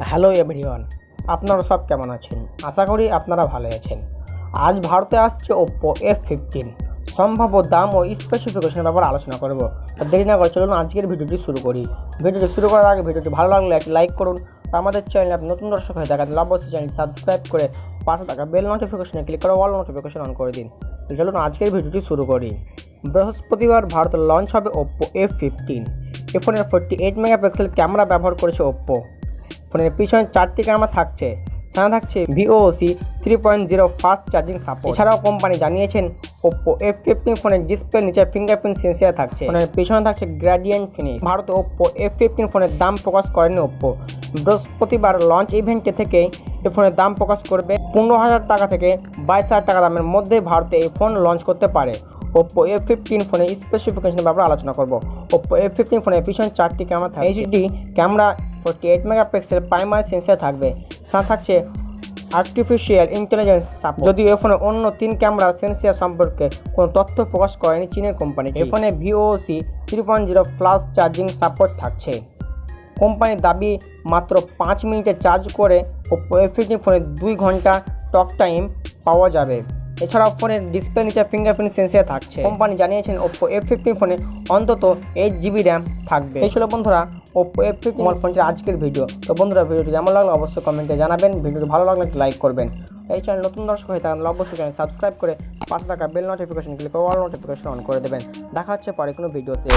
Hello everyone, আপনারা সব কেমন আছেন? আশা করি আপনারা ভালো আছেন। আজ ভারতে আসছে Oppo F15। সম্ভাব্য দাম ও স্পেসিফিকেশনের ব্যাপারে আলোচনা করব। দেরি না করে চলুন আজকের ভিডিওটি শুরু করি। ভিডিওটি শুরু করার আগে ভিডিওটি ভালো লাগলে একটি লাইক করুন। আমাদের চ্যানেলে আপনি নতুন দর্শক হয়ে থাকেন অবশ্যই চ্যানেল সাবস্ক্রাইব করে পাশে থাকা বেল নোটিফিকেশনে ক্লিক করে অল নোটিফিকেশন অন করে দিন। চলুন আজকের ভিডিওটি শুরু করি। বৃহস্পতিবার ভারতে লঞ্চ হবে Oppo F15। এই ফোনের 48 মেগাপিক্সেল ক্যামেরা ব্যবহার করেছে Oppo। ফোনের পিছনে 4টি ক্যামেরা থাকছে, সাথে থাকছে VOC 3.0 ফাস্ট চার্জিং সাপোর্ট। এছাড়াও কোম্পানি জানিয়েছেন Oppo F15 ফোনের ডিসপ্লের নিচে ফিঙ্গারপ্রিন্ট সেন্সর থাকছে। ফোনের পিছনে থাকছে গ্রেডিয়েন্ট ফিনিশ। ভারতে Oppo F15 ফোনের দাম প্রকাশ করেনি Oppo। বৃহস্পতিবার লঞ্চ ইভেন্টে থেকে এই ফোনের দাম প্রকাশ করবে। 15,000 টাকা থেকে 22,000 টাকা দামের মধ্যে ভারতে এই ফোন লঞ্চ করতে পারে। Oppo F15 ফোনের স্পেসিফিকেশনের ব্যাপারে আলোচনা করব। Oppo F15 ফোনের পিছনে 4টি ক্যামেরা থাকবে। HD camera 48 megapixel primary sensor থাকবে, সাথে থাকছে আর্টিফিশিয়াল ইন্টেলিজেন্স সাপোর্ট। যদিও এই ফোনে অন্য 3 ক্যামেরার সেন্সর সম্পর্কে কোনো তথ্য প্রকাশ করেনি চীনের কোম্পানি। এই ফোনে VOC 3.0 ফাস্ট চার্জিং সাপোর্ট থাকছে। কোম্পানির দাবি মাত্র 5 মিনিটে চার্জ করে Oppo F15 ফোনে 2 ঘন্টা টক টাইম পাওয়া যাবে। এছাড়াও ফোনের ডিসপ্লে নিচে ফিঙ্গারপ্রিন্ট সেন্সর থাকছে। কোম্পানি জানিয়েছেন Oppo F15 ফোনে অন্তত 8GB র্যাম থাকবে। এই ছিল বন্ধুরা Oppo F15 মোবাইল ফোনটির আজকের ভিডিও। তো বন্ধুরা ভিডিওটি কেমন লাগলো অবশ্যই কমেন্টে জানাবেন। ভিডিওটি ভালো লাগলে লাইক করবেন। এই চ্যানেল নতুন দর্শক হয়ে থাকেন অবশ্যই চ্যানেল সাবস্ক্রাইব করে পাশে থাকা বেল নোটিফিকেশন ক্লিক করে অল নোটিফিকেশন অন করে দেবেন। দেখা হচ্ছে পরে কোনো ভিডিওতে।